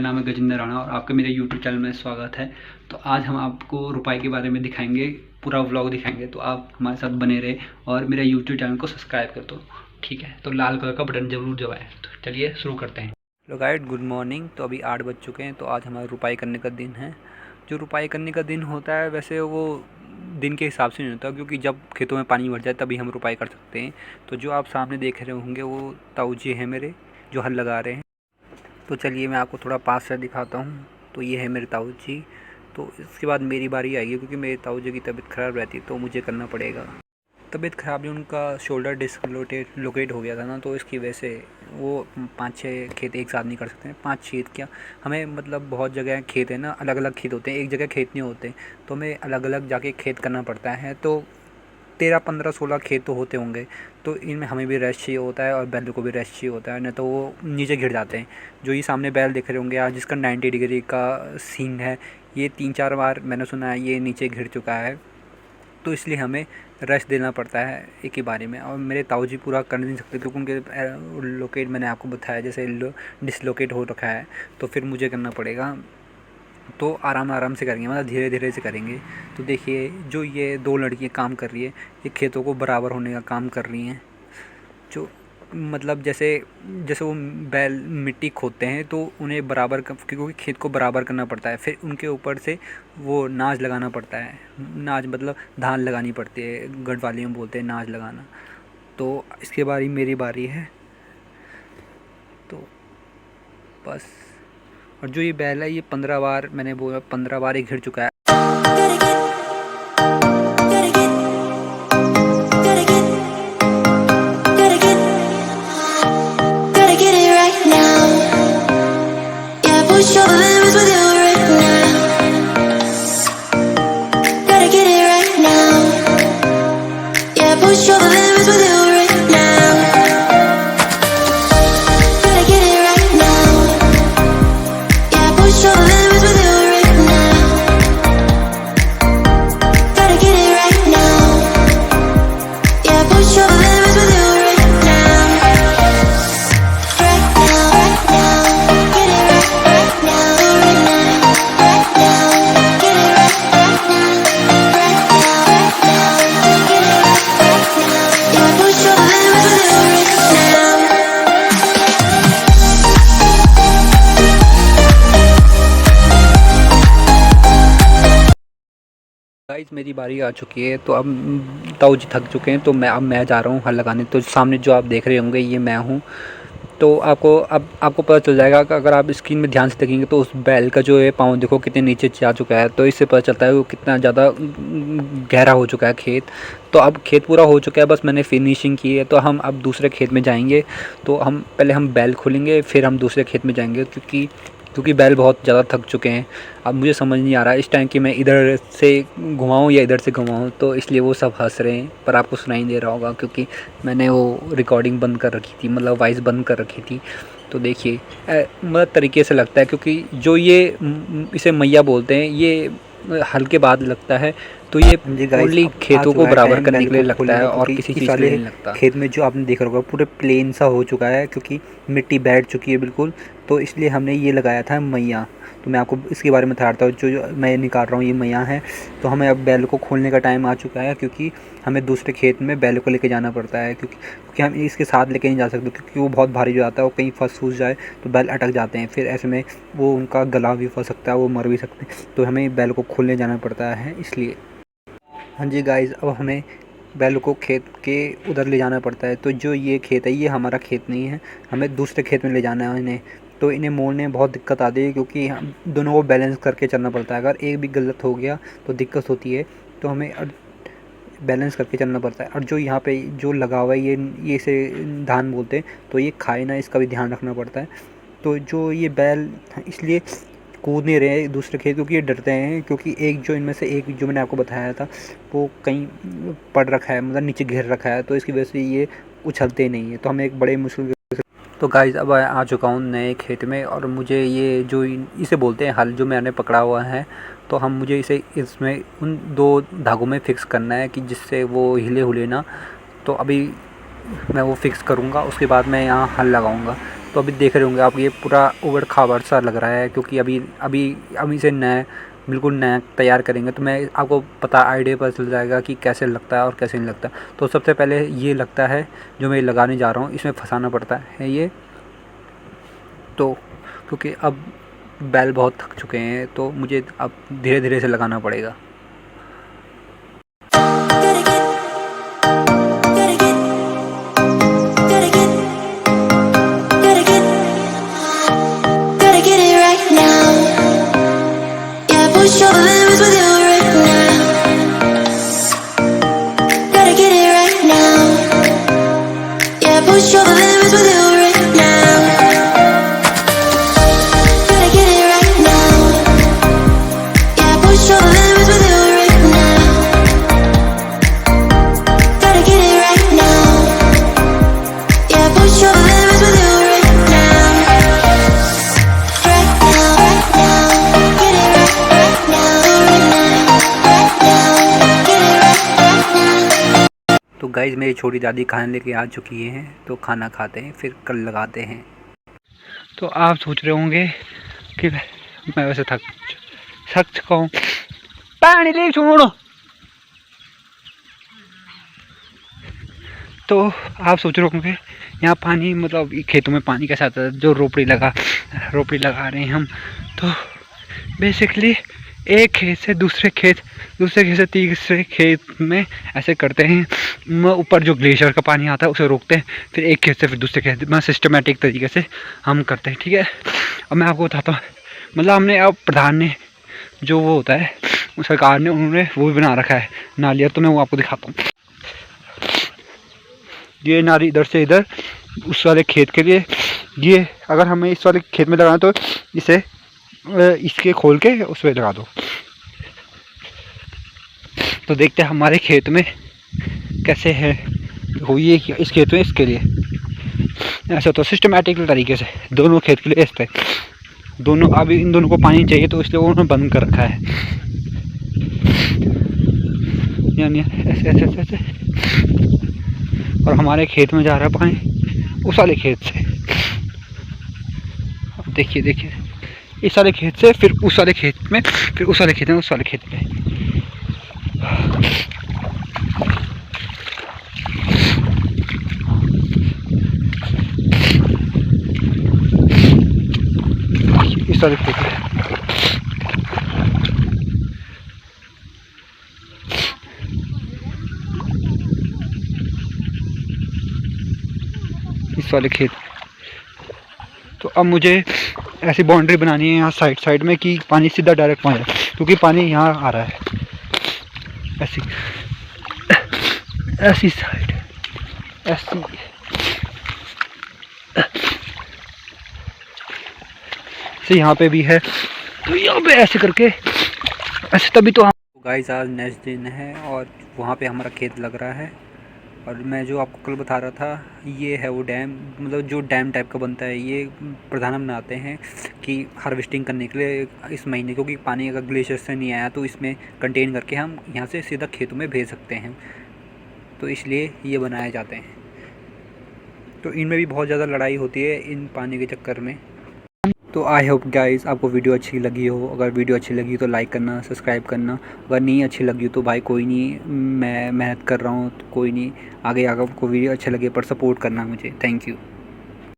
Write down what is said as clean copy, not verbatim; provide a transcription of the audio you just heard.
मेरा नाम है गजेंद्र राणा और आपका मेरे यूट्यूब चैनल में स्वागत है। तो आज हम आपको रुपाई के बारे में दिखाएंगे, पूरा व्लॉग दिखाएंगे। तो आप हमारे साथ बने रहे और मेरे यूट्यूब चैनल को सब्सक्राइब कर दो, ठीक है। तो लाल कलर का बटन जरूर दबाएं। तो चलिए शुरू करते हैं। Hello guys, good morning. तो अभी 8 बज चुके हैं। तो आज हमारा रुपाई करने का दिन है। जो रुपाई करने का दिन होता है वैसे वो दिन के हिसाब से नहीं होता, क्योंकि जब खेतों में पानी भर जाए तभी हम रुपाई कर सकते हैं। तो जो आप सामने देख रहे होंगे वो ताऊ जी हैं मेरे, जो हल लगा रहे हैं। तो चलिए मैं आपको थोड़ा पास से दिखाता हूँ। तो ये है मेरे ताऊ जी। तो इसके बाद मेरी बारी आएगी, क्योंकि मेरे ताऊ जी की तबीयत ख़राब रहती है तो मुझे करना पड़ेगा। तबीयत ख़राब है, उनका शोल्डर डिस्लोकेट लोकेट हो गया था ना, तो इसकी वजह से वो 5-6 खेत एक साथ नहीं कर सकते हैं। 5 खेत क्या, हमें मतलब बहुत जगह खेत है ना, अलग अलग खेत होते हैं, एक जगह खेत नहीं होते। तो हमें अलग अलग जाके खेत करना पड़ता है। तो 13-15-16 खेत तो होते होंगे। तो इनमें हमें भी रेस्ट चाहिए होता है और बैल को भी रेस्ट चाहिए होता है, नहीं तो वो नीचे गिर जाते हैं। जो ये सामने बैल दिख रहे होंगे आज, जिसका 90 डिग्री का सींग है, ये 3-4 बार मैंने सुना है ये नीचे गिर चुका है। तो इसलिए हमें रेस्ट देना पड़ता है एक ही बारी में। और मेरे ताऊ जी पूरा कर नहीं सकते, क्योंकि उनके लोकेट मैंने आपको बताया जैसे डिसलोकेट हो रखा है, तो फिर मुझे करना पड़ेगा। तो आराम आराम से करेंगे, मतलब धीरे धीरे से करेंगे। तो देखिए जो ये 2 लड़कियाँ काम कर रही है, ये खेतों को बराबर होने का काम कर रही हैं। जो मतलब जैसे जैसे वो बैल मिट्टी खोदते हैं तो उन्हें बराबर क्योंकि खेत को बराबर करना पड़ता है, फिर उनके ऊपर से वो नाज लगाना पड़ता है। नाज मतलब धान लगानी पड़ती है, गढ़वाली में बोलते हैं नाज लगाना। तो इसके बाद ही मेरी बारी है। तो बस। और जो ये बैल है ये 15 बार, मैंने बोला 15 बार ये घिर चुका है। Push your limits with you right now. Gotta get it right now. Yeah, push your limits with you right now. Gotta get it right now. Yeah, push your limits with you right now. Gotta get it right now. Yeah, push your limits with you right now. Right now, right now. Get it right. Guys मेरी बारी आ चुकी है। तो अब ताऊ जी थक चुके हैं, तो मैं जा रहा हूँ हल लगाने। तो सामने जो आप देख रहे होंगे ये मैं हूँ। तो आपको पता चल जाएगा कि अगर आप स्क्रीन में ध्यान से देखेंगे तो उस बैल का जो है पाँव देखो कितने नीचे जा चुका है। तो इससे पता चलता है वो कितना ज़्यादा गहरा हो चुका है खेत। तो अब खेत पूरा हो चुका है, बस मैंने फिनिशिंग की है। तो हम अब दूसरे खेत में जाएंगे। तो हम पहले बैल खोलेंगे, फिर हम दूसरे खेत में जाएंगे, क्योंकि बैल बहुत ज़्यादा थक चुके हैं। अब मुझे समझ नहीं आ रहा इस टाइम कि मैं इधर से घुमाऊँ या इधर से घुमाऊँ। तो इसलिए वो सब हंस रहे हैं, पर आपको सुनाई दे रहा होगा क्योंकि मैंने वो रिकॉर्डिंग बंद कर रखी थी, मतलब वॉइस बंद कर रखी थी। तो देखिए मतलब तरीके से लगता है, क्योंकि जो ये इसे मैया बोलते हैं, ये हल के बाद लगता है। तो ये ओनली खेतों को बराबर करने के लिए लगता है और किसी चीज़ के लिए नहीं लगता। खेत में जो आपने देखा होगा पूरे प्लेन सा हो चुका है, क्योंकि मिट्टी बैठ चुकी है बिल्कुल। तो इसलिए हमने ये लगाया था मैया। तो मैं आपको इसके बारे में बताता हूँ। जो मैं निकाल रहा हूँ ये मैया है। तो हमें अब बैल को खोलने का टाइम आ चुका है, क्योंकि हमें दूसरे खेत में बैल को लेके जाना पड़ता है, क्योंकि हम इसके साथ लेके नहीं जा सकते, क्योंकि वो बहुत भारी हो जाता है। वो कहीं फूस जाए तो बैल अटक जाते हैं, फिर ऐसे में वो उनका गला भी फंस सकता है, वो मर भी सकते हैं। तो हमें बैल को खोलने जाना पड़ता है इसलिए। हाँ जी गाइस, अब हमें बैल को खेत के उधर ले जाना पड़ता है। तो जो ये खेत है ये हमारा खेत नहीं है, हमें दूसरे खेत में ले जाना है इन्हें। तो इन्हें मोड़ने में बहुत दिक्कत आती है, क्योंकि हम दोनों को बैलेंस करके चलना पड़ता है। अगर एक भी गलत हो गया तो दिक्कत होती है। तो हमें बैलेंस करके चलना पड़ता है। और जो यहाँ पे जो लगा हुआ है ये इसे धान बोलते हैं, तो ये खाए ना, इसका भी ध्यान रखना पड़ता है। तो जो ये बैल इसलिए कूद नहीं रहे दूसरे खेत, क्योंकि ये डरते हैं, क्योंकि एक जो इनमें से एक जो मैंने आपको बताया था वो कहीं पड़ रखा है, मतलब नीचे गिर रखा है। तो इसकी वजह से ये उछलते नहीं है। तो हमें एक बड़े मुश्किल। तो गाइस अब आ चुका हूँ नए खेत में, और मुझे ये जो इसे बोलते हैं हल, जो मैंने पकड़ा हुआ है, तो मुझे इसे इसमें उन 2 धागों में फ़िक्स करना है कि जिससे वो हिले हुले ना। तो अभी मैं वो फ़िक्स करूँगा, उसके बाद मैं यहाँ हल लगाऊँगा। तो अभी देख रहे होंगे आप, ये पूरा उबड़ खाबड़ सा लग रहा है, क्योंकि अभी से नया बिल्कुल नया तैयार करेंगे, तो मैं आपको पता आइडिया पता चल जाएगा कि कैसे लगता है और कैसे नहीं लगता। तो सबसे पहले ये लगता है जो मैं लगाने जा रहा हूँ, इसमें फंसाना पड़ता है ये, तो क्योंकि अब बैल बहुत थक चुके हैं तो मुझे अब धीरे धीरे से लगाना पड़ेगा। Gotta get it right now. Yeah, push your limits with you right now. Gotta get it right now. Yeah, push your limits with you right now. Gotta get it right now. Yeah, push your limits with you right now. Gotta get it right now. Yeah, push your limits with you right now. Right now, right now. Get it right now, right now, right now. Get it right now. तो guys मेरी छोटी दादी खाना लेके आ चुकी हैं, तो खाना खाते हैं फिर कल लगाते हैं। तो आप सोच रहे होंगे कि मैं वैसे थक चुका हूँ। पानी ले छोड़ो। तो आप सोच रहे होंगे यहाँ पानी मतलब खेतों में पानी कैसे आता है, जो रोपड़ी लगा रहे हैं हम। तो बेसिकली एक खेत से दूसरे खेत से तीसरे खेत में ऐसे करते हैं। ऊपर जो ग्लेशियर का पानी आता है उसे रोकते हैं, फिर एक खेत से फिर दूसरे खेत में सिस्टमेटिक तरीके से हम करते हैं, ठीक है। अब मैं आपको बताता हूँ, मतलब हमने अब प्रधान ने जो वो होता है सरकार ने, उन्होंने वो भी बना रखा है नालियाँ, तो मैं वो आपको दिखाता हूँ। ये नाली इधर से इधर उस वाले खेत के लिए, ये अगर हमें इस वाले खेत में लगाना तो इसे इसके खोल के उस पर लगा दो। तो देखते हैं हमारे खेत में कैसे है हुई है इस खेत में, इसके लिए ऐसा तो सिस्टमेटिक तरीके से दोनों खेत के लिए इस पे दोनों, अभी इन दोनों को पानी चाहिए तो इसलिए उन्होंने बंद कर रखा है, यानी ऐसे ऐसे ऐसे ऐसे। और हमारे खेत में जा रहा है पानी उस वाले खेत से। अब देखिए इस वाले खेत से फिर उस वाले खेत में, फिर उस वाले खेत में, उस वाले खेत में। इस वाले खेत में इस वाले खेत। तो अब मुझे ऐसी बाउंड्री बनानी है यहाँ साइड में कि पानी सीधा डायरेक्ट पहुँच जाए, क्योंकि पानी यहाँ आ रहा है ऐसी साइड ऐसी से यहाँ पे भी है, तो यहाँ पे ऐसे करके ऐसे तभी तो हम। गाइस आज नेक्स्ट दिन है और वहाँ पे हमारा खेत लग रहा है। और मैं जो आपको कल बता रहा था, ये है वो डैम, मतलब जो डैम टाइप का बनता है, ये प्रधान बनाते हैं कि हार्वेस्टिंग करने के लिए इस महीने, क्योंकि पानी अगर ग्लेशियर से नहीं आया तो इसमें कंटेन करके हम यहाँ से सीधा खेतों में भेज सकते हैं, तो इसलिए ये बनाए जाते हैं। तो इनमें भी बहुत ज़्यादा लड़ाई होती है इन पानी के चक्कर में। तो आई होप गाइस आपको वीडियो अच्छी लगी हो। अगर वीडियो अच्छी लगी तो लाइक करना, सब्सक्राइब करना। अगर नहीं अच्छी लगी तो भाई कोई नहीं, मैं मेहनत कर रहा हूँ तो कोई नहीं, आगे आपको वीडियो अच्छा लगे पर सपोर्ट करना मुझे। Thank you.